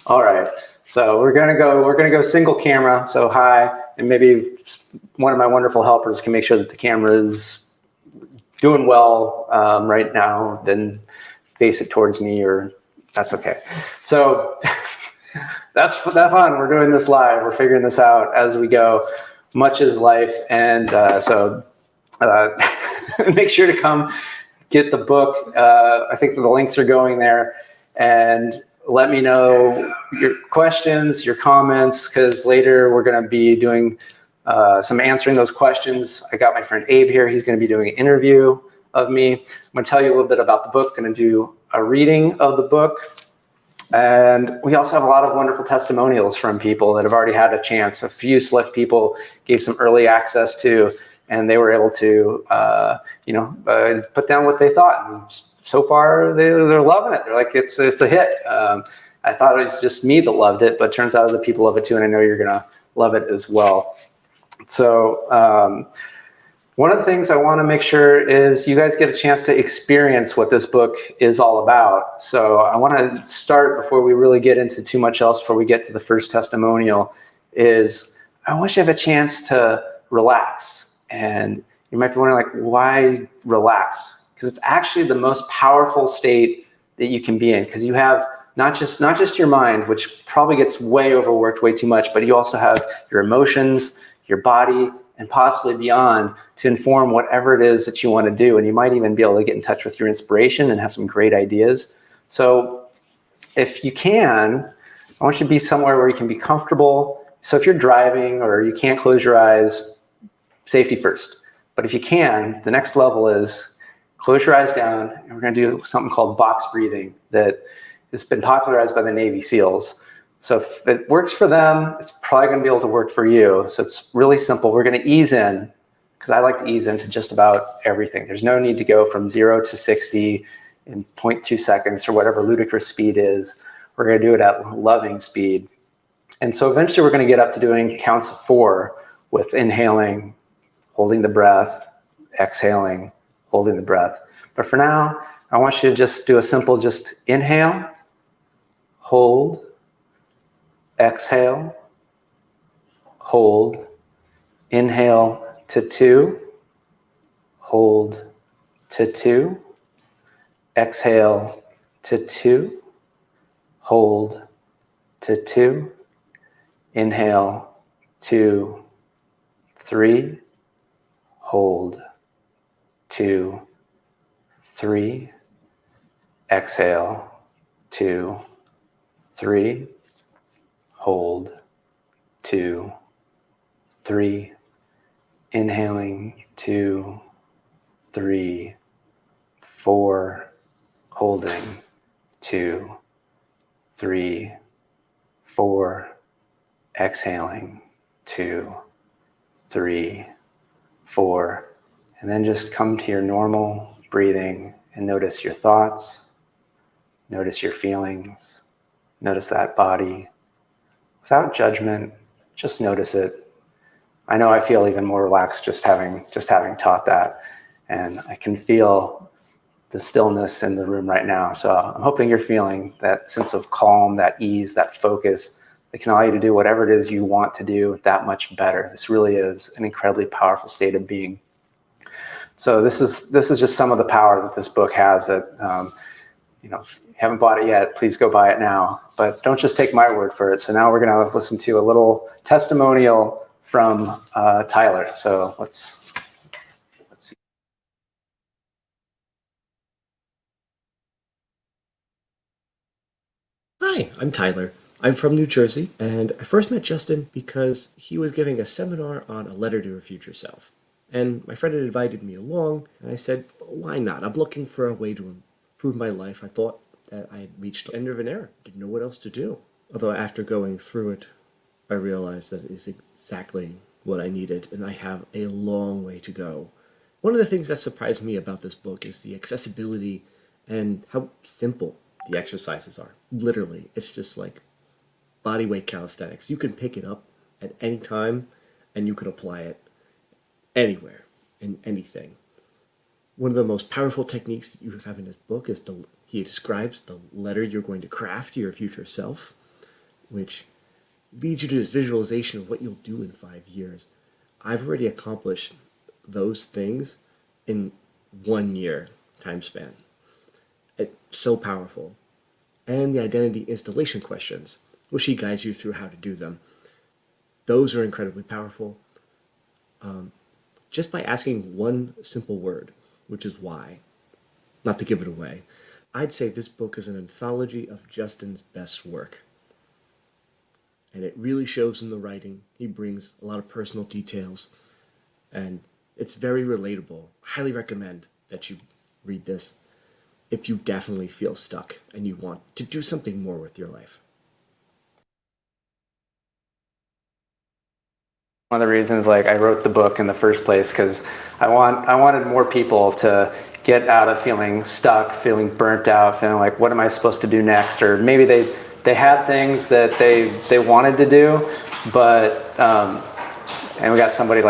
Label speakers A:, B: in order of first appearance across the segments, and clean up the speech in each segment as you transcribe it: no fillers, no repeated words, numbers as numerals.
A: All right. So we're gonna go single camera. So hi, and maybe one of my wonderful helpers can make sure that the camera is doing well right now. Then face it towards me, or that's okay. So that's fun. We're doing this live. We're figuring this out as we go. Much is life, and so make sure to come get the book. I think the links are going there, and let me know your questions, your comments, because later we're going to be doing some answering those questions. I got my friend Abe here. He's going to be doing an interview of me. I'm going to tell you a little bit about the book. Going to do a reading of the book. And we also have a lot of wonderful testimonials from people that have already had a chance. A few select people gave some early access to, and they were able to, put down what they thought. And so far, they're loving it. They're like, it's a hit. I thought it was just me that loved it, but turns out other people love it too, and I know you're going to love it as well. So one of the things I want to make sure is you guys get a chance to experience what this book is all about. So I want to start before we really get into too much else, before we get to the first testimonial, is I want you to have a chance to relax. And you might be wondering, like, why relax? Because it's actually the most powerful state that you can be in, because you have not just your mind, which probably gets way overworked way too much, but you also have your emotions, your body, and possibly beyond to inform whatever it is that you want to do. And you might even be able to get in touch with your inspiration and have some great ideas. So if you can, I want you to be somewhere where you can be comfortable. So if you're driving or you can't close your eyes, safety first. But if you can, the next level is close your eyes down, and we're going to do something called box breathing that has been popularized by the Navy SEALs. So if it works for them, it's probably going to be able to work for you. So it's really simple. We're going to ease in, because I like to ease into just about everything. There's no need to go from 0 to 60 in 0.2 seconds or whatever ludicrous speed is. We're going to do it at loving speed. And so eventually we're going to get up to doing counts of 4 with inhaling, holding the breath, exhaling, holding the breath. But for now, I want you to just do a simple just inhale, hold, exhale, hold, inhale to 2, hold to 2, exhale to 2, hold to 2, inhale 2, 3, hold 2, 3, exhale 2, 3, hold 2, 3, inhaling 2, 3, 4, holding 2, 3, 4, exhaling 2, 3, 4, and then just come to your normal breathing and notice your thoughts, notice your feelings, notice that body. Without judgment, just notice it. I know I feel even more relaxed just having taught that, and I can feel the stillness in the room right now. So I'm hoping you're feeling that sense of calm, that ease, that focus that can allow you to do whatever it is you want to do that much better. This really is an incredibly powerful state of being. So this is just some of the power that this book has that, if you haven't bought it yet, please go buy it now. But don't just take my word for it. So now we're going to listen to a little testimonial from Tyler. So let's see.
B: Hi, I'm Tyler. I'm from New Jersey, and I first met Justin because he was giving a seminar on a letter to your future self. And my friend had invited me along, and I said, why not? I'm looking for a way to improve my life. I thought that I had reached the end of an era, didn't know what else to do. Although after going through it, I realized that it is exactly what I needed, and I have a long way to go. One of the things that surprised me about this book is the accessibility and how simple the exercises are. Literally, it's just like body weight calisthenics. You can pick it up at any time, and you can apply it anywhere, in anything. One of the most powerful techniques that you have in this book is the He describes the letter you're going to craft to your future self, which leads you to this visualization of what you'll do in 5 years. I've already accomplished those things in 1 year time span. It's so powerful. And the identity installation questions, which he guides you through how to do them. Those are incredibly powerful. Just by asking one simple word, which is why, not to give it away, I'd say this book is an anthology of Justin's best work. And it really shows in the writing. He brings a lot of personal details, and it's very relatable. Highly recommend that you read this if you definitely feel stuck and you want to do something more with your life.
A: One of the reasons I wrote the book in the first place, because I wanted more people to get out of feeling stuck, feeling burnt out, feeling like, what am I supposed to do next? Or maybe they had things that they wanted to do, but and we got somebody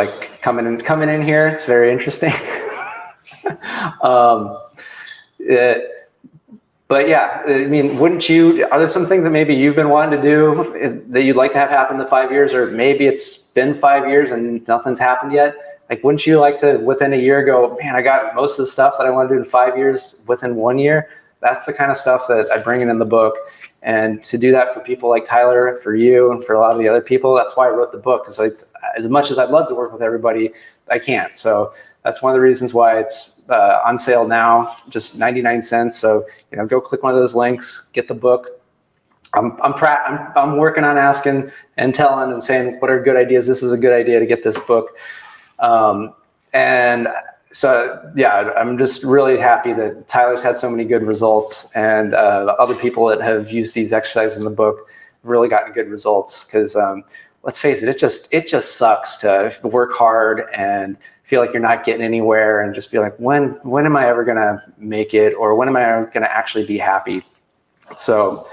A: coming in here. It's very interesting. But yeah, I mean, are there some things that maybe you've been wanting to do that you'd like to have happen in 5 years, or maybe it's been 5 years and nothing's happened yet? Wouldn't you like to, within a year, go, man, I got most of the stuff that I want to do in 5 years within 1 year? That's the kind of stuff that I bring in the book. And to do that for people like Tyler, for you, and for a lot of the other people, that's why I wrote the book. Because as much as I'd love to work with everybody, I can't. So that's one of the reasons why it's on sale now, just 99 cents. So go click one of those links, get the book. I'm working on asking and telling and saying what are good ideas. This is a good idea to get this book. And so, yeah, I'm just really happy that Tyler's had so many good results, and other people that have used these exercises in the book have really gotten good results. Because let's face it, it just sucks to work hard and feel like you're not getting anywhere, and just be like, when am I ever gonna make it, or when am I gonna actually be happy? So,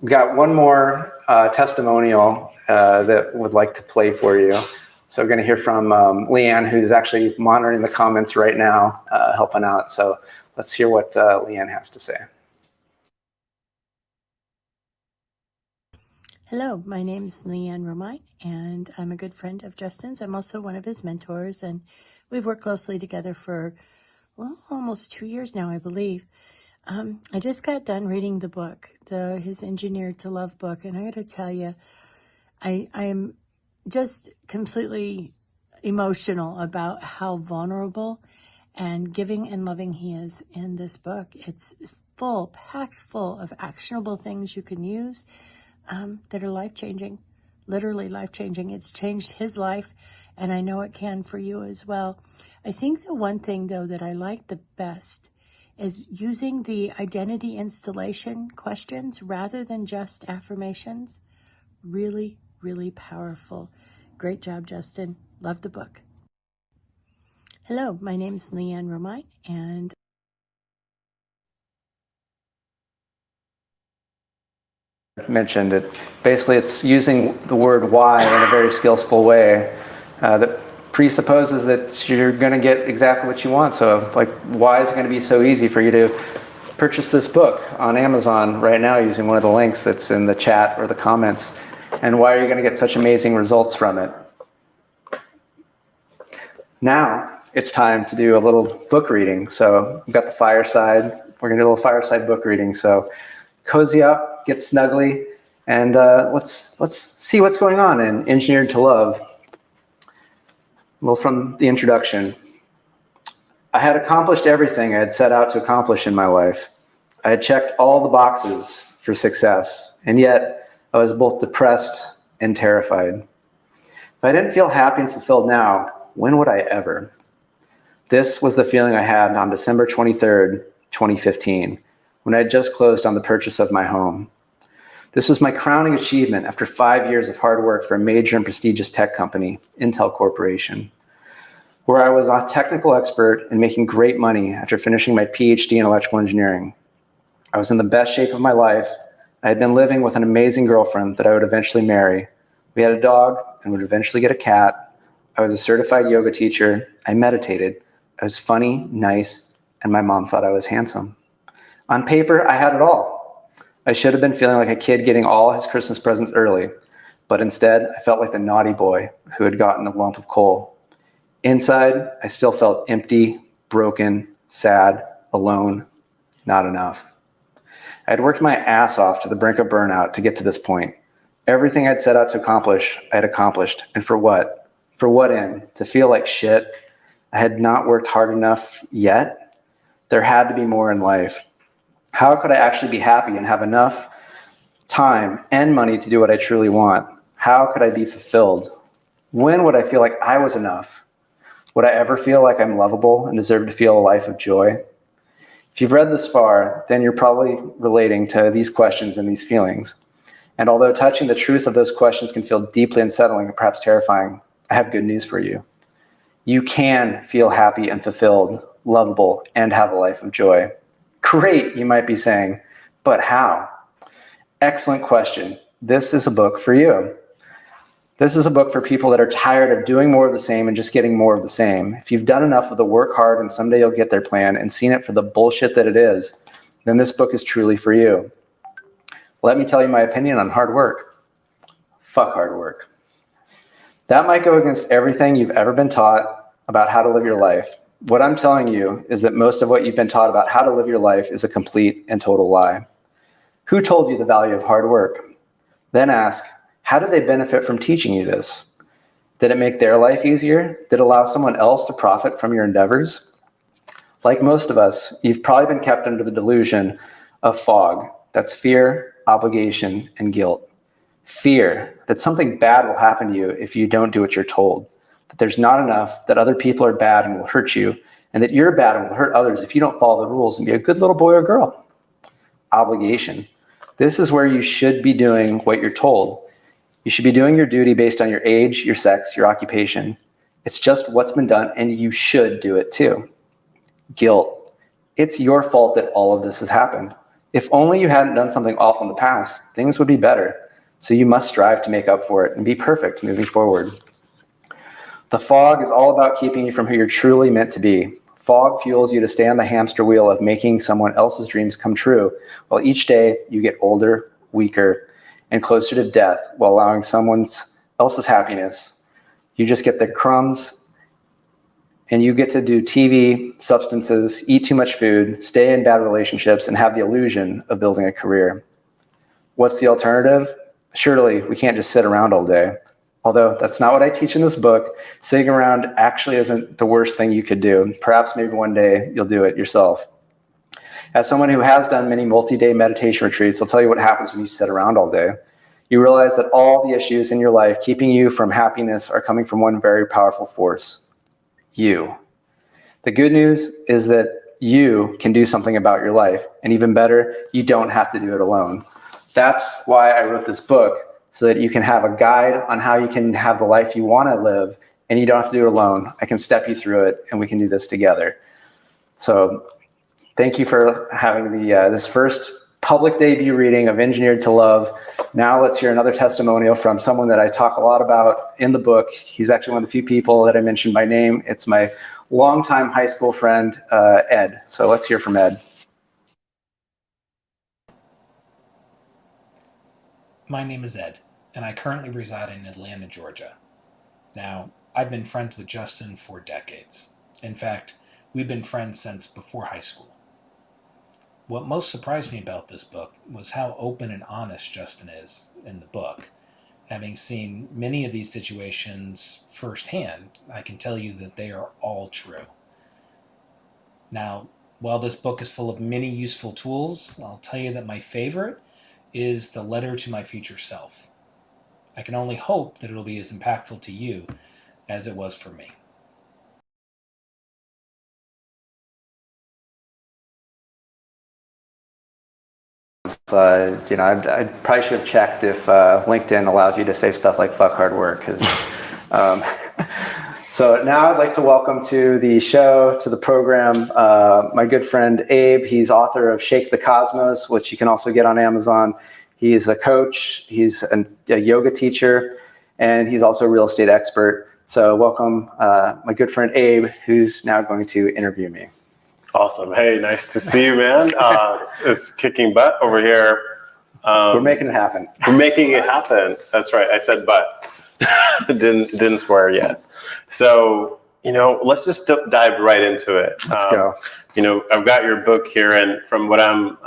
A: we got one more testimonial that would like to play for you. So we're going to hear from Leanne, who's actually monitoring the comments right now, helping out. So let's hear what Leanne has to say.
C: Hello, my name is Leanne Romine, and I'm a good friend of Justin's. I'm also one of his mentors, and we've worked closely together for, almost 2 years now, I believe. I just got done reading the book, his Engineered to Love book, and I got to tell you, I am just completely emotional about how vulnerable and giving and loving he is in this book. It's packed full of actionable things you can use that are life-changing, literally life-changing. It's changed his life, and I know it can for you as well. I think the one thing, though, that I like the best is using the identity installation questions rather than just affirmations. Really, really powerful. Great job, Justin. Love the book. Hello, my name is Leanne Romine, and
A: mentioned it. Basically, it's using the word why in a very skillful way that presupposes that you're going to get exactly what you want. So, why is it going to be so easy for you to purchase this book on Amazon right now using one of the links that's in the chat or the comments? And why are you going to get such amazing results from it? Now, it's time to do a little book reading. So, we've got the fireside. We're going to do a little fireside book reading. So, cozy up, get snuggly, and let's see what's going on in Engineered to Love. Well, from the introduction, I had accomplished everything I had set out to accomplish in my life. I had checked all the boxes for success, and yet I was both depressed and terrified. If I didn't feel happy and fulfilled now, when would I ever? This was the feeling I had on December 23rd, 2015, when I had just closed on the purchase of my home. This was my crowning achievement after 5 years of hard work for a major and prestigious tech company, Intel Corporation, where I was a technical expert and making great money after finishing my Ph.D. in electrical engineering. I was in the best shape of my life. I had been living with an amazing girlfriend that I would eventually marry. We had a dog and would eventually get a cat. I was a certified yoga teacher. I meditated. I was funny, nice, and my mom thought I was handsome. On paper, I had it all. I should have been feeling like a kid getting all his Christmas presents early, but instead, I felt like the naughty boy who had gotten a lump of coal. Inside, I still felt empty, broken, sad, alone, not enough. I had worked my ass off to the brink of burnout to get to this point. Everything I'd set out to accomplish, I had accomplished. And for what? For what end? To feel like shit? I had not worked hard enough yet. There had to be more in life. How could I actually be happy and have enough time and money to do what I truly want? How could I be fulfilled? When would I feel like I was enough? Would I ever feel like I'm lovable and deserve to feel a life of joy? If you've read this far, then you're probably relating to these questions and these feelings. And although touching the truth of those questions can feel deeply unsettling and perhaps terrifying, I have good news for you. You can feel happy and fulfilled, lovable, and have a life of joy. Great, you might be saying, but how? Excellent question. This is a book for you. This is a book for people that are tired of doing more of the same and just getting more of the same. If you've done enough of the work hard and someday you'll get their plan and seen it for the bullshit that it is, then this book is truly for you. Let me tell you my opinion on hard work. Fuck hard work. That might go against everything you've ever been taught about how to live your life. What I'm telling you is that most of what you've been taught about how to live your life is a complete and total lie. Who told you the value of hard work? Then ask, how did they benefit from teaching you this? Did it make their life easier? Did it allow someone else to profit from your endeavors? Like most of us, you've probably been kept under the delusion of fog. That's fear, obligation, and guilt. Fear that something bad will happen to you if you don't do what you're told, that there's not enough, that other people are bad and will hurt you, and that you're bad and will hurt others if you don't follow the rules and be a good little boy or girl. Obligation. This is where you should be doing what you're told. You should be doing your duty based on your age, your sex, your occupation. It's just what's been done, and you should do it too. Guilt. It's your fault that all of this has happened. If only you hadn't done something awful in the past, things would be better. So you must strive to make up for it and be perfect moving forward. The fog is all about keeping you from who you're truly meant to be. Fog fuels you to stay on the hamster wheel of making someone else's dreams come true, while each day you get older, weaker, and closer to death while allowing someone else's happiness. You just get the crumbs, and you get to do TV, substances, eat too much food, stay in bad relationships, and have the illusion of building a career. What's the alternative? Surely we can't just sit around all day. Although that's not what I teach in this book, sitting around actually isn't the worst thing you could do. Perhaps maybe one day you'll do it yourself. As someone who has done many multi-day meditation retreats, I'll tell you what happens when you sit around all day. You realize that all the issues in your life keeping you from happiness are coming from one very powerful force: you. The good news is that you can do something about your life. And even better, you don't have to do it alone. That's why I wrote this book, so that you can have a guide on how you can have the life you want to live, and you don't have to do it alone. I can step you through it, and we can do this together. So thank you for having this first public debut reading of Engineered to Love. Now let's hear another testimonial from someone that I talk a lot about in the book. He's actually one of the few people that I mentioned by name. It's my longtime high school friend, Ed. So let's hear from Ed.
D: My name is Ed, and I currently reside in Atlanta, Georgia. Now, I've been friends with Justin for decades. In fact, we've been friends since before high school. What most surprised me about this book was how open and honest Justin is in the book. Having seen many of these situations firsthand, I can tell you that they are all true. Now, while this book is full of many useful tools, I'll tell you that my favorite is the letter to my future self. I can only hope that it'll be as impactful to you as it was for me.
A: I probably should have checked if LinkedIn allows you to say stuff like "fuck hard work." So now I'd like to welcome to the show, to the program, my good friend Abe. He's author of Shake the Cosmos, which you can also get on Amazon. He's a coach, he's a yoga teacher, and he's also a real estate expert. So welcome my good friend Abe, who's now going to interview me.
E: Awesome. Hey, nice to see you, man. It's kicking butt over here.
A: We're making it happen.
E: We're making it happen. That's right. I said butt. didn't swear yet. So, let's just dive right into it.
A: Let's go.
E: I've got your book here, and from what I'm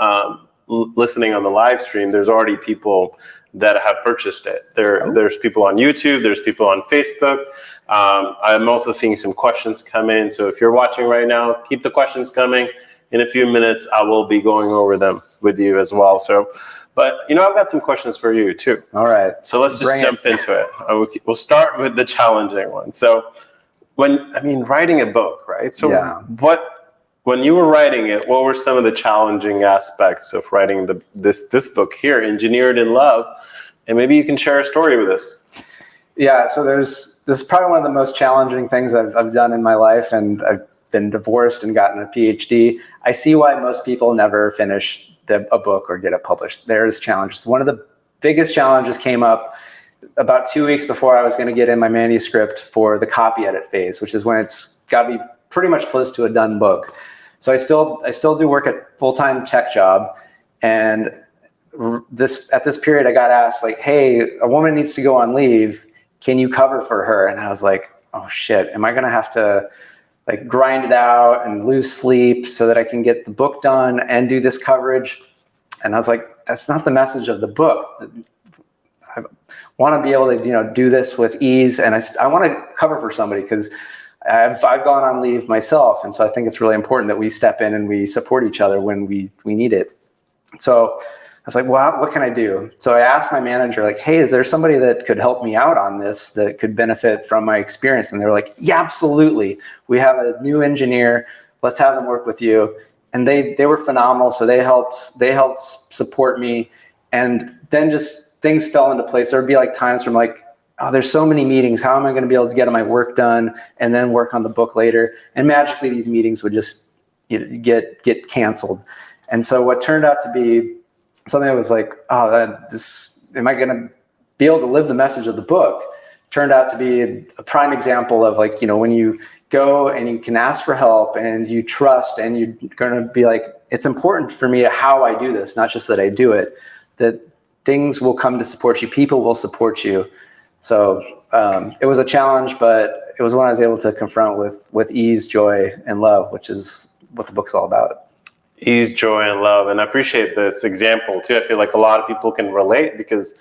E: listening on the live stream, there's already people that have purchased it. There's people on YouTube, there's people on Facebook. I'm also seeing some questions come in. So if you're watching right now, keep the questions coming. In a few minutes, I will be going over them with you as well. So, but I've got some questions for you too.
A: All right.
E: So let's just jump into it. We'll start with the challenging one. So writing a book, right? So when you were writing it, what were some of the challenging aspects of writing this book here, Engineered in Love? And maybe you can share a story with us.
A: Yeah, so this is probably one of the most challenging things I've done in my life, and I've been divorced and gotten a Ph.D. I see why most people never finish a book or get it published. There's challenges. One of the biggest challenges came up about 2 weeks before I was going to get in my manuscript for the copy edit phase, which is when it's got to be pretty much close to a done book. So I still do work at full-time tech job, and at this period I got asked, like, hey, a woman needs to go on leave, can you cover for her? And I was like, oh shit, am I gonna have to like grind it out and lose sleep so that I can get the book done and do this coverage? And I was like, that's not the message of the book. I want to be able to do this with ease, and I want to cover for somebody because I've gone on leave myself, and so I think it's really important that we step in and we support each other when we need it. So I was like, well, what can I do? So I asked my manager, like, hey, is there somebody that could help me out on this that could benefit from my experience? And they were like, yeah, absolutely. We have a new engineer. Let's have them work with you. And they were phenomenal. So they helped support me. And then just things fell into place. There would be like times from like, oh, there's so many meetings. How am I going to be able to get my work done and then work on the book later? And magically these meetings would just get canceled. And so what turned out to be something that was like, oh, am I going to be able to live the message of the book? Turned out to be a prime example of like, when you go and you can ask for help and you trust and you're going to be like, it's important for me how I do this, not just that I do it, that things will come to support you. People will support you. So it was a challenge, but it was one I was able to confront with ease, joy, and love, which is what the book's all about.
E: Ease, joy, and love. And I appreciate this example too. I feel like a lot of people can relate because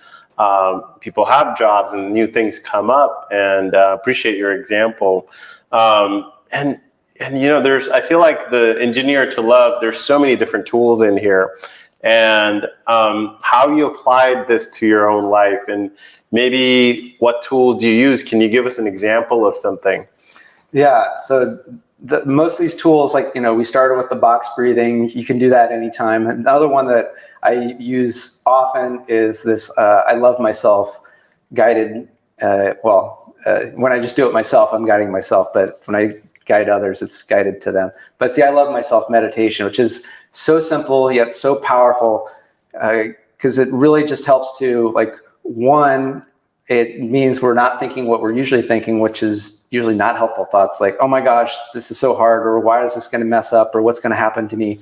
E: people have jobs and new things come up, and appreciate your example. And I feel like the Engineer to Love, there's so many different tools in here, and how you applied this to your own life, and maybe what tools do you use? Can you give us an example of something?
A: Yeah. So most of these tools, like, we started with the box breathing. You can do that anytime. Another one that I use often is this I Love Myself guided. When I just do it myself, I'm guiding myself. But when I guide others, it's guided to them. But it's the I Love Myself meditation, which is so simple yet so powerful because it really just helps to, like, one, it means we're not thinking what we're usually thinking, which is usually not helpful thoughts like, oh my gosh, this is so hard, or why is this going to mess up, or what's going to happen to me?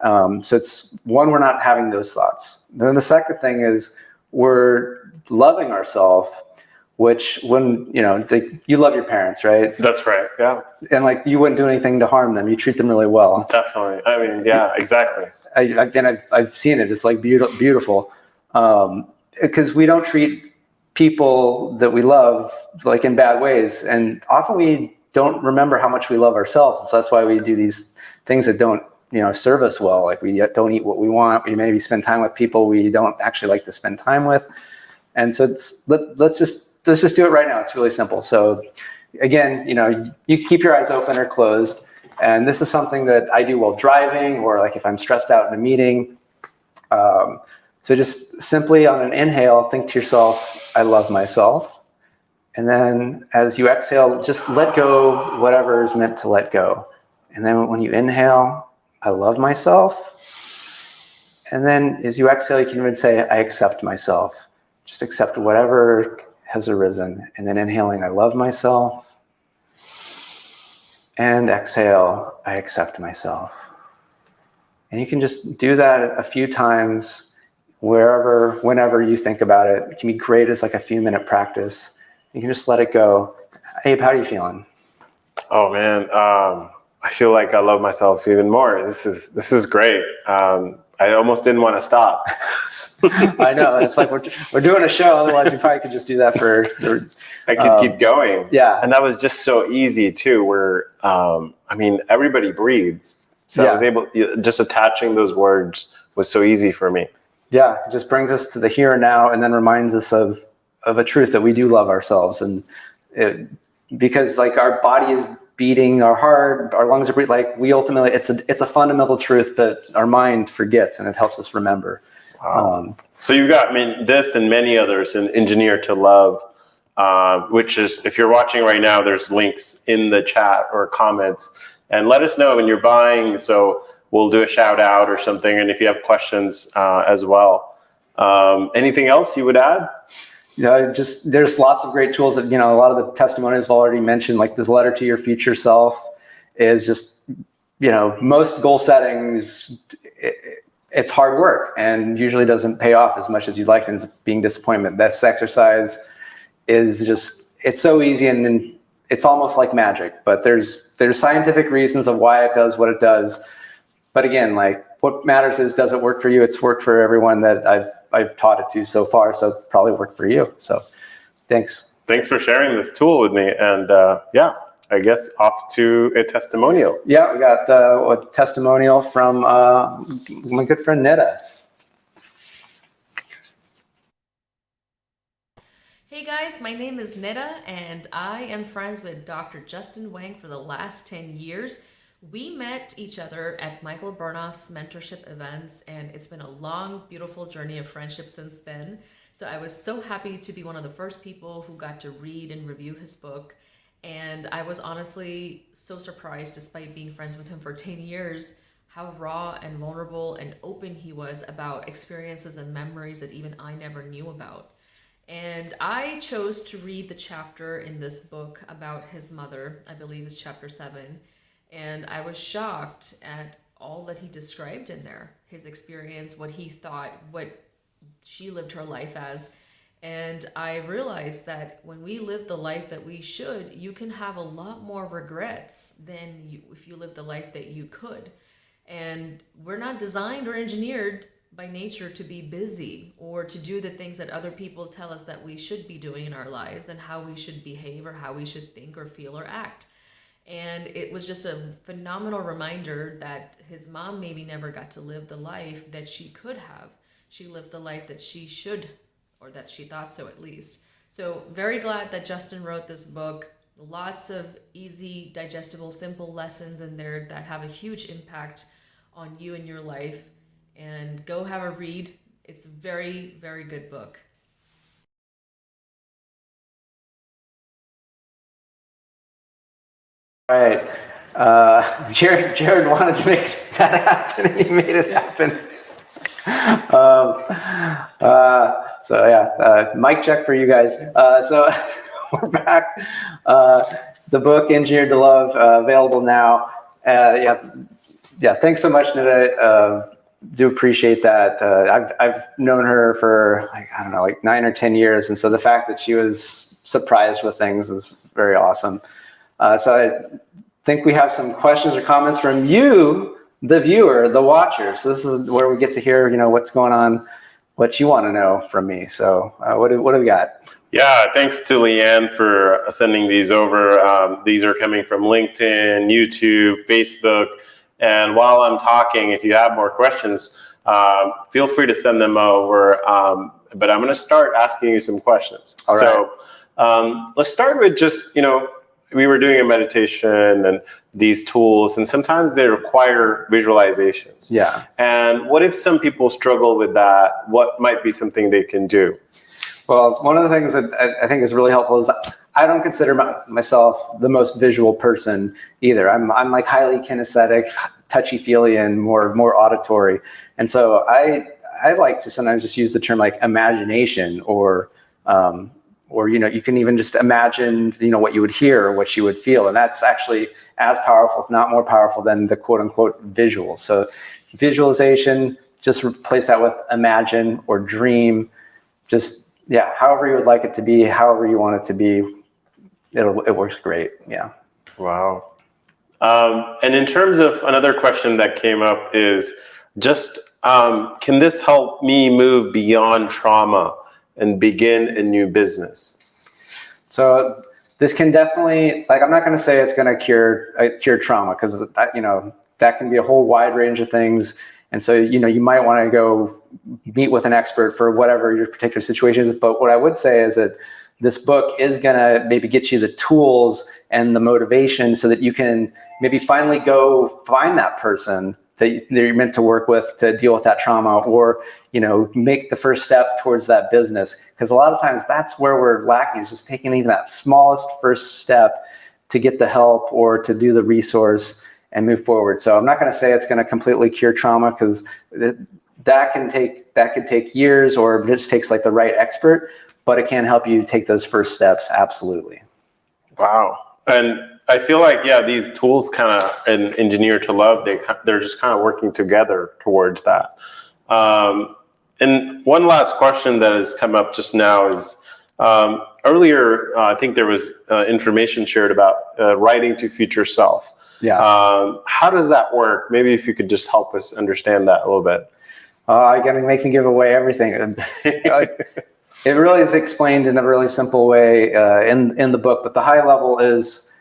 A: So it's one, we're not having those thoughts. Then the second thing is we're loving ourselves, which when, you love your parents, right?
E: That's right. Yeah.
A: And like, you wouldn't do anything to harm them. You treat them really well.
E: Definitely. I mean, yeah, exactly.
A: I've seen it. It's like beautiful. Because we don't treat people that we love like in bad ways, and often we don't remember how much we love ourselves, and so that's why we do these things that don't serve us well. Like, we don't eat what we want, we maybe spend time with people we don't actually like to spend time with, and so let's just do it right now. It's really simple. So again, you keep your eyes open or closed, and this is something that I do while driving, or like if I'm stressed out in a meeting. So just simply on an inhale, think to yourself, I love myself. And then as you exhale, just let go whatever is meant to let go. And then when you inhale, I love myself. And then as you exhale, you can even say, I accept myself. Just accept whatever has arisen. And then inhaling, I love myself. And exhale, I accept myself. And you can just do that a few times, whenever you think about it. It can be great as like a few minute practice. You can just let it go. Abe, how are you feeling?
E: Oh man, I feel like I love myself even more. This is great. I almost didn't want to stop.
A: I know. It's like we're doing a show. Otherwise, we probably could just do that for.
E: I could keep going.
A: Yeah.
E: And that was just so easy too. Where I mean, everybody breathes, so I was able. Just attaching those words was so easy for me.
A: Yeah, it just brings us to the here and now, and then reminds us of a truth that we do love ourselves, and because like our body is beating, our heart, our lungs are breathing, like we ultimately, it's a fundamental truth that our mind forgets, and it helps us remember.
E: Wow. So you've got this and many others in Engineer to Love, which is, if you're watching right now, there's links in the chat or comments, and let us know when you're buying, so we'll do a shout out or something, and if you have questions as well. Anything else you would add?
A: Just there's lots of great tools that, a lot of the testimonials I've already mentioned, like this letter to your future self is just, most goal settings, it's hard work and usually doesn't pay off as much as you'd like, and it's being disappointment. This exercise is just, it's so easy and it's almost like magic, but there's scientific reasons of why it does what it does. But again, like what matters is, does it work for you? It's worked for everyone that I've taught it to so far, so it probably worked for you. So thanks.
E: Thanks for sharing this tool with me. And I guess off to a testimonial.
A: Yeah, we got a testimonial from my good friend Neda.
F: Hey guys, my name is Neda, and I am friends with Dr. Justin Wenck for the last 10 years. We met each other at Michael Burnoff's mentorship events, and it's been a long, beautiful journey of friendship since then. So I was so happy to be one of the first people who got to read and review his book. And I was honestly so surprised, despite being friends with him for 10 years, how raw and vulnerable and open he was about experiences and memories that even I never knew about. And I chose to read the chapter in this book about his mother, I believe it's chapter 7. And I was shocked at all that he described in there, his experience, what he thought, what she lived her life as. And I realized that when we live the life that we should, you can have a lot more regrets than if you live the life that you could. And we're not designed or engineered by nature to be busy or to do the things that other people tell us that we should be doing in our lives and how we should behave or how we should think or feel or act. And it was just a phenomenal reminder that his mom maybe never got to live the life that she could have. She lived the life that she should, or that she thought so at least. So very glad that Justin wrote this book. Lots of easy, digestible, simple lessons in there that have a huge impact on you and your life. And go have a read. It's a very, very good book.
A: All right. Jared wanted to make that happen, and he made it happen. So yeah, mic check for you guys. So we're back. The book "Engineered to Love" available now. Yeah. Thanks so much, Neda. Do appreciate that. I've known her for like 9 or 10 years, and so the fact that she was surprised with things was very awesome. So I think we have some questions or comments from you, the viewer, the watcher. So this is where we get to hear, what's going on, what you want to know from me. So what do we got?
E: Yeah, thanks to Leanne for sending these over. These are coming from LinkedIn, YouTube, Facebook. And while I'm talking, if you have more questions, feel free to send them over. But I'm going to start asking you some questions.
A: All right.
E: So let's start with just, we were doing a meditation and these tools, and sometimes they require visualizations.
A: Yeah.
E: And what if some people struggle with that? What might be something they can do?
A: Well, one of the things that I think is really helpful is I don't consider myself the most visual person either. I'm like highly kinesthetic, touchy-feely, and more auditory. And so I like to sometimes just use the term like imagination or or, you can even just imagine, what you would hear or what you would feel. And that's actually as powerful, if not more powerful than the quote unquote visual. So visualization, just replace that with imagine or dream. Just, however you would like it to be, however you want it to be, it works great. Yeah.
E: Wow. And in terms of another question that came up is just, can this help me move beyond trauma and begin a new business?
A: So this can definitely, I'm not going to say it's going to cure trauma, because that can be a whole wide range of things. And so, you might want to go meet with an expert for whatever your particular situation is. But what I would say is that this book is going to maybe get you the tools and the motivation so that you can maybe finally go find that person that you're meant to work with to deal with that trauma, or, make the first step towards that business. Because a lot of times that's where we're lacking, is just taking even that smallest first step to get the help or to do the resource and move forward. So I'm not going to say it's going to completely cure trauma, because that could take years, or it just takes the right expert, but it can help you take those first steps. Absolutely. Wow.
E: And I feel like, these tools kind of, and Engineer to Love, they're just kind of working together towards that. And one last question that has come up just now is, earlier, I think there was information shared about writing to future self.
A: Yeah.
E: How does that work? Maybe if you could just help us understand that a little bit.
A: You're going to make me give away everything. It really is explained in a really simple way in the book, but the high level is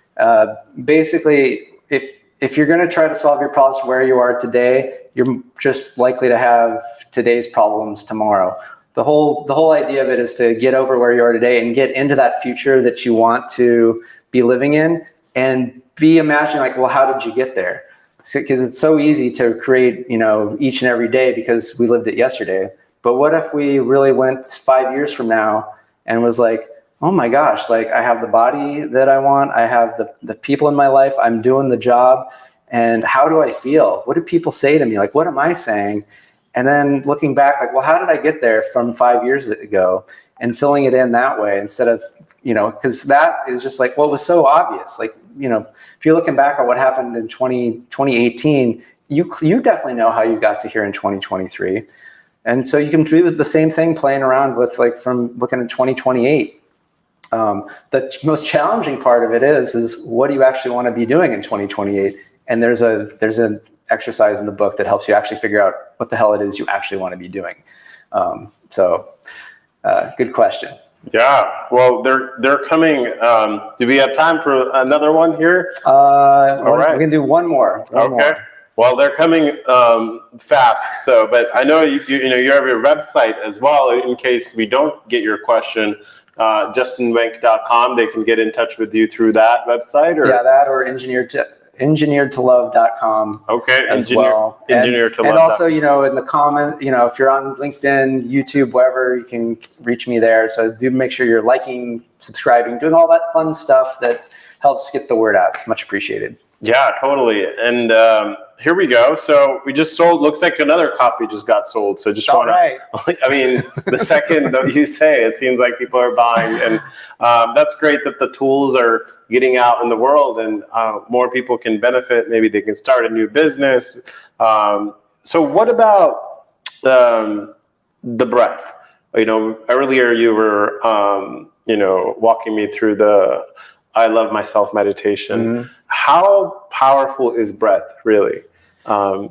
A: basically, if you're going to try to solve your problems where you are today, you're just likely to have today's problems tomorrow. The whole idea of it is to get over where you are today and get into that future that you want to be living in, and be imagining well, how did you get there? Because it's so easy to create, each and every day because we lived it yesterday. But what if we really went 5 years from now and was like, oh my gosh, I have the body that I want, I have the people in my life, I'm doing the job, and how do I feel? What do people say to me? What am I saying? And then looking back, well, how did I get there from 5 years ago? And filling it in that way, instead of, because that is just what was so obvious. If you're looking back at what happened in 2018, you definitely know how you got to here in 2023. And so you can do the same thing playing around with from looking at 2028. The most challenging part of it is what do you actually want to be doing in 2028? And there's an exercise in the book that helps you actually figure out what the hell it is you actually want to be doing. Good question.
E: Yeah, well, they're coming. Do we have time for another one here?
A: All right, we can do one more. One more.
E: Well, they're coming fast. So, but I know you have your website as well. In case we don't get your question, justinwenck.com. They can get in touch with you through that website, or
A: that, or engineeredtolove.com.
E: Okay,
A: well.
E: Engineered to
A: Love. And also, in the comment, if you're on LinkedIn, YouTube, wherever, you can reach me there. So do make sure you're liking, subscribing, doing all that fun stuff that helps get the word out. It's much appreciated.
E: Yeah, totally. And here we go. So we just sold, looks like another copy just got sold. So just want to, I mean, the second that you say, it seems like people are buying. And that's great that the tools are getting out in the world, and more people can benefit. Maybe they can start a new business. So what about the breath? Earlier you were, walking me through the I love myself meditation. Mm-hmm. How powerful is breath, really?
A: I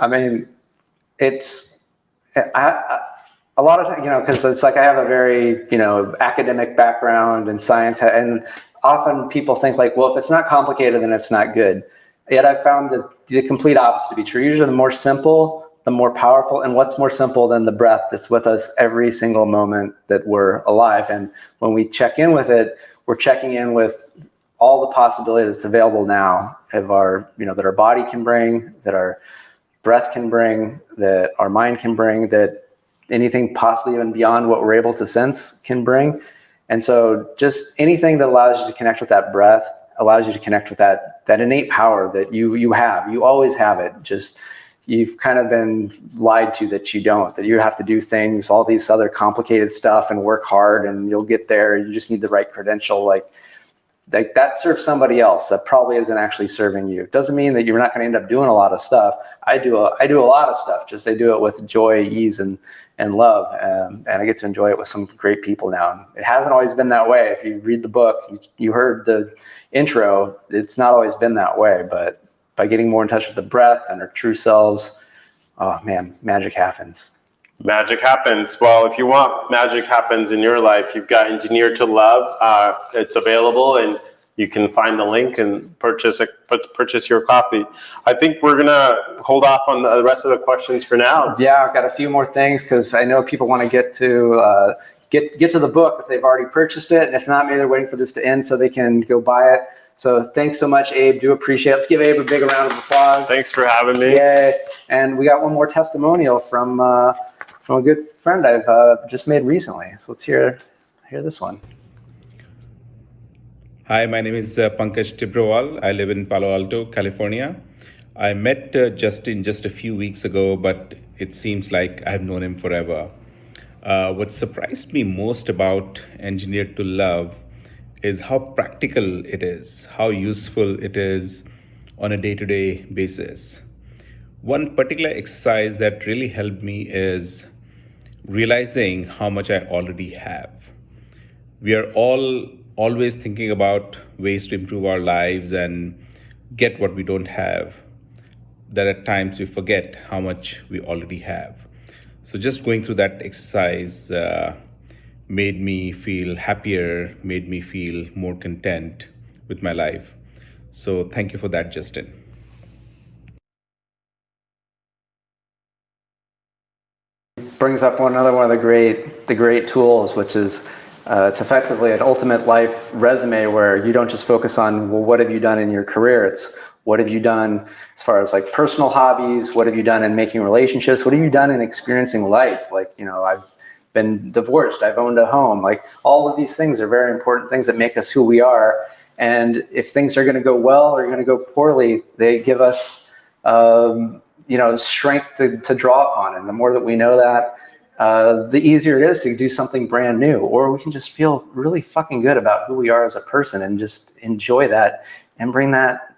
A: mean, it's a lot of, because it's I have a very, academic background in science, and often people think well, if it's not complicated, then it's not good. Yet I've found that the complete opposite to be true. Usually the more simple, the more powerful. And what's more simple than the breath that's with us every single moment that we're alive? And when we check in with it, we're checking in with all the possibility that's available now of our, that our body can bring, that our breath can bring, that our mind can bring, that anything possibly even beyond what we're able to sense can bring. And so just anything that allows you to connect with that breath, allows you to connect with that innate power that you have. You always have it. Just, you've kind of been lied to that you don't, that you have to do things, all these other complicated stuff and work hard and you'll get there. You just need the right credential. Like that serves somebody else that probably isn't actually serving you. It doesn't mean that you're not going to end up doing a lot of stuff. I do a lot of stuff, just I do it with joy, ease, and love. And I get to enjoy it with some great people now. It hasn't always been that way. If you read the book, you heard the intro, it's not always been that way, but by getting more in touch with the breath and our true selves, oh man, magic happens.
E: Magic happens. Well, if you want magic happens in your life, you've got Engineer to Love. It's available, and you can find the link and purchase your copy. I think we're gonna hold off on the rest of the questions for now.
A: Yeah, I've got a few more things because I know people want to get to the book if they've already purchased it, and if not, maybe they're waiting for this to end so they can go buy it. So thanks so much, Abe. Do appreciate it. Let's give Abe a big round of applause.
E: Thanks for having me.
A: Yay. And we got one more testimonial from a good friend I've just made recently. So let's hear this one.
G: Hi, my name is Pankaj Tibrowal. I live in Palo Alto, California. I met Justin just a few weeks ago, but it seems like I've known him forever. What surprised me most about Engineered to Love is how practical it is, how useful it is on a day-to-day basis. One particular exercise that really helped me is realizing how much I already have. We are all always thinking about ways to improve our lives and get what we don't have, that at times we forget how much we already have. So just going through that exercise made me feel happier, made me feel more content with my life. So thank you for that, Justin.
A: Brings up another one of the great tools, which is it's effectively an ultimate life resume where you don't just focus on, well, what have you done in your career? It's what have you done as far as like personal hobbies? What have you done in making relationships? What have you done in experiencing life? Like, I've been divorced, I've owned a home. Like all of these things are very important things that make us who we are. And if things are going to go well or going to go poorly, they give us, strength to draw upon. And the more that we know that, the easier it is to do something brand new, or we can just feel really fucking good about who we are as a person and just enjoy that and bring that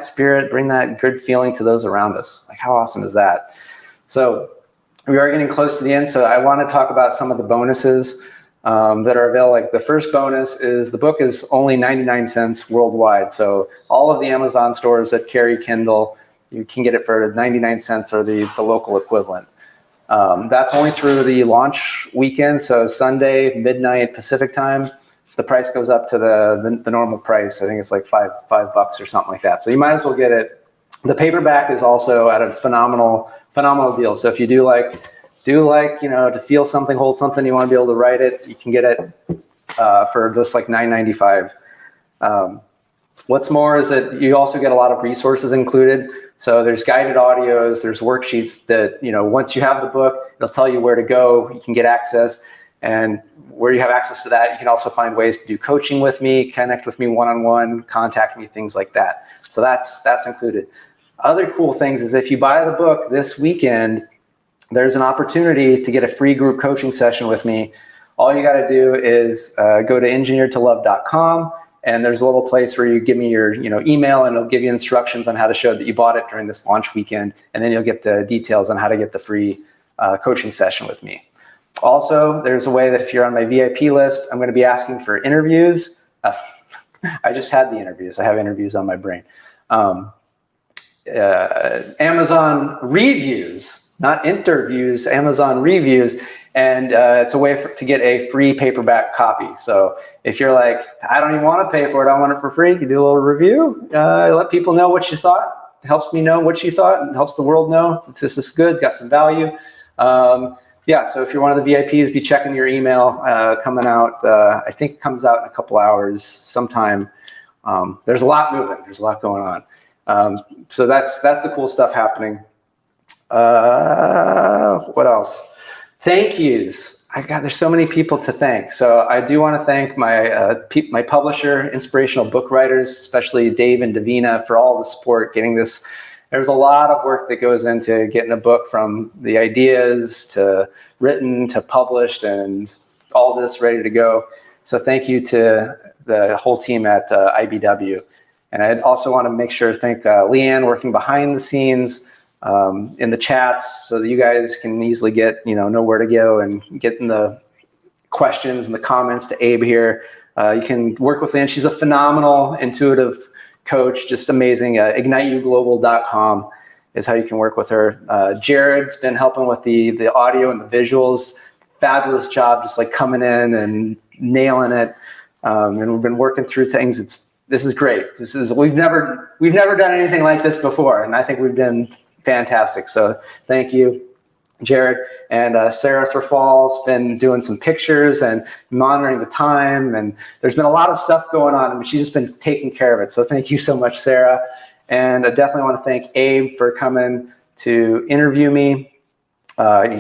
A: spirit, bring that good feeling to those around us. Like how awesome is that? So we are getting close to the end. So I want to talk about some of the bonuses that are available. Like the first bonus is the book is only 99 cents worldwide. So all of the Amazon stores that carry Kindle, you can get it for 99 cents or the local equivalent. That's only through the launch weekend. So Sunday, midnight Pacific time, the price goes up to the normal price. I think it's like $5 or something like that. So you might as well get it. The paperback is also at a phenomenal deal. So if you do like to feel something, hold something, you want to be able to write it, you can get it for just like $9.95. What's more is that you also get a lot of resources included. So there's guided audios, there's worksheets that, once you have the book, it'll tell you where to go, you can get access. And where you have access to that, you can also find ways to do coaching with me, connect with me one-on-one, contact me, things like that. So that's included. Other cool things is if you buy the book this weekend, there's an opportunity to get a free group coaching session with me. All you got to do is go to engineertolove.com, and there's a little place where you give me your email, and it'll give you instructions on how to show that you bought it during this launch weekend, and then you'll get the details on how to get the free coaching session with me. Also, there's a way that if you're on my VIP list, I'm going to be asking for interviews. I just had the interviews. I have interviews on my brain. Amazon reviews, not interviews, Amazon reviews. And it's a way to get a free paperback copy. So if you're like, I don't even want to pay for it, I want it for free, you do a little review, let people know what you thought. It helps me know what you thought, and helps the world know if this is good, got some value. So if you're one of the VIPs, be checking your email coming out. I think it comes out in a couple hours sometime. There's a lot moving. There's a lot going on. So that's the cool stuff happening. What else? Thank yous. There's so many people to thank. So I do want to thank my publisher, Inspirational Book Writers, especially Dave and Davina, for all the support getting this there's a lot of work that goes into getting a book from the ideas to written to published and all this ready to go. So thank you to the whole team at IBW. And I also want to make sure to thank Leanne working behind the scenes in the chats so that you guys can easily get, know where to go and get in the questions and the comments to Abe here. You can work with Leanne. She's a phenomenal, intuitive coach, just amazing. IgniteYouGlobal.com is how you can work with her. Jared's been helping with the audio and the visuals. Fabulous job, just like coming in and nailing it. And we've been working through things. This is great. We've never done anything like this before, and I think we've been fantastic. So thank you, Jared. And Sarah Thrafall's been doing some pictures and monitoring the time, and there's been a lot of stuff going on, and she's just been taking care of it. So thank you so much, Sarah. And I definitely want to thank Abe for coming to interview me.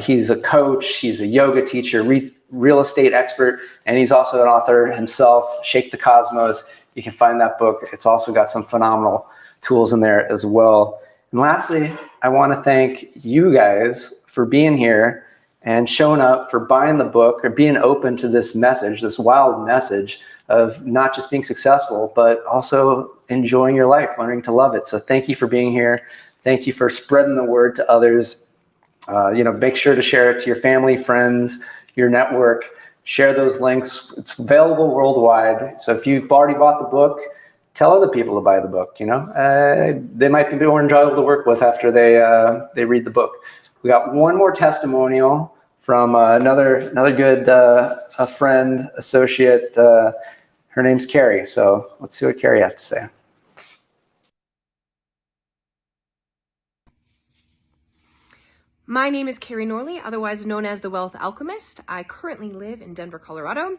A: He's a coach, he's a yoga teacher, real estate expert, and he's also an author himself, Shake the Cosmos. You can find that book. It's also got some phenomenal tools in there as well. And lastly, I want to thank you guys for being here and showing up, for buying the book, or being open to this message, this wild message of not just being successful, but also enjoying your life, learning to love it. So thank you for being here. Thank you for spreading the word to others. Make sure to share it to your family, friends, your network. Share those links. It's available worldwide. So if you've already bought the book, tell other people to buy the book. They might be more enjoyable to work with after they read the book. We got one more testimonial from another good a friend, associate. Her name's Carrie. So let's see what Carrie has to say.
H: My name is Carrie Norley, otherwise known as the Wealth Alchemist. I currently live in Denver, Colorado,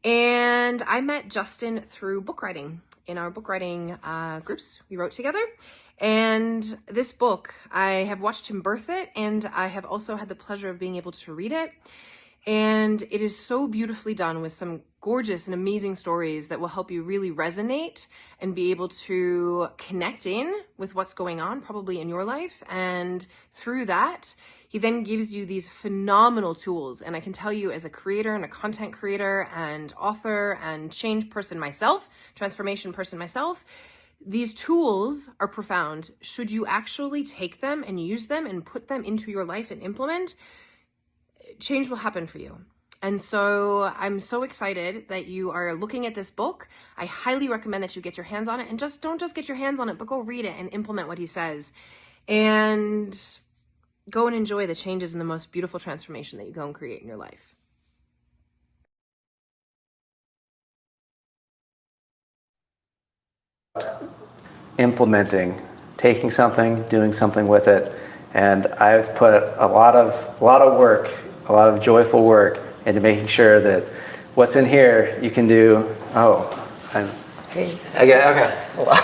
H: and I met Justin through book writing. In our book writing groups, we wrote together. And this book, I have watched him birth it, and I have also had the pleasure of being able to read it. And it is so beautifully done with some gorgeous and amazing stories that will help you really resonate and be able to connect in with what's going on probably in your life. And through that, he then gives you these phenomenal tools. And I can tell you, as a creator and a content creator and author and change person myself, transformation person myself, these tools are profound. Should you actually take them and use them and put them into your life and implement, change will happen for you. And so I'm so excited that you are looking at this book. I highly recommend that you get your hands on it, and don't just get your hands on it, but go read it and implement what he says, and go and enjoy the changes and the most beautiful transformation that you go and create in your life.
A: Implementing, taking something, doing something with it. And I've put a lot of work, a lot of joyful work into making sure that what's in here you can do. Okay. Hold on.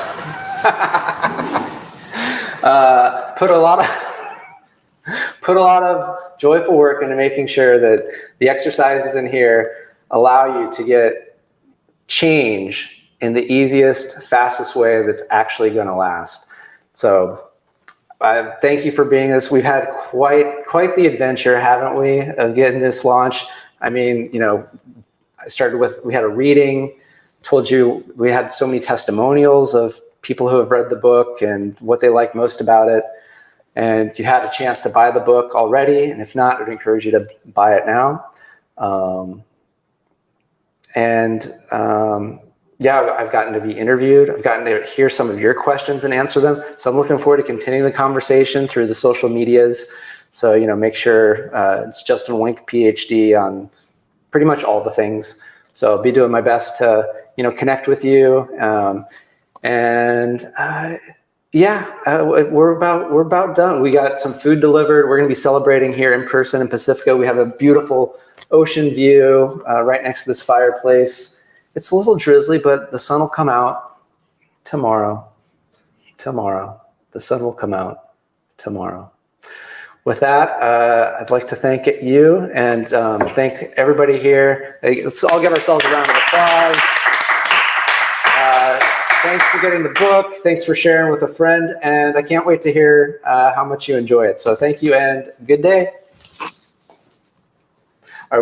A: Put a lot of joyful work into making sure that the exercises in here allow you to get change in the easiest, fastest way that's actually going to last. So thank you for being this. We've had quite the adventure, haven't we, of getting this launched. I mean, I started with, we had a reading, told you we had so many testimonials of people who have read the book and what they like most about it. And you had a chance to buy the book already. And if not, I'd encourage you to buy it now. Yeah, I've gotten to be interviewed. I've gotten to hear some of your questions and answer them. So I'm looking forward to continuing the conversation through the social medias. So, make sure it's Justin Wenck, Ph.D. on pretty much all the things. So I'll be doing my best to, connect with you. We're about done. We got some food delivered. We're going to be celebrating here in person in Pacifica. We have a beautiful ocean view right next to this fireplace. It's a little drizzly, but the sun will come out tomorrow. The sun will come out tomorrow. With that, I'd like to thank you and thank everybody here. Let's all give ourselves a round of applause. Thanks for getting the book. Thanks for sharing with a friend. And I can't wait to hear how much you enjoy it. So thank you and good day.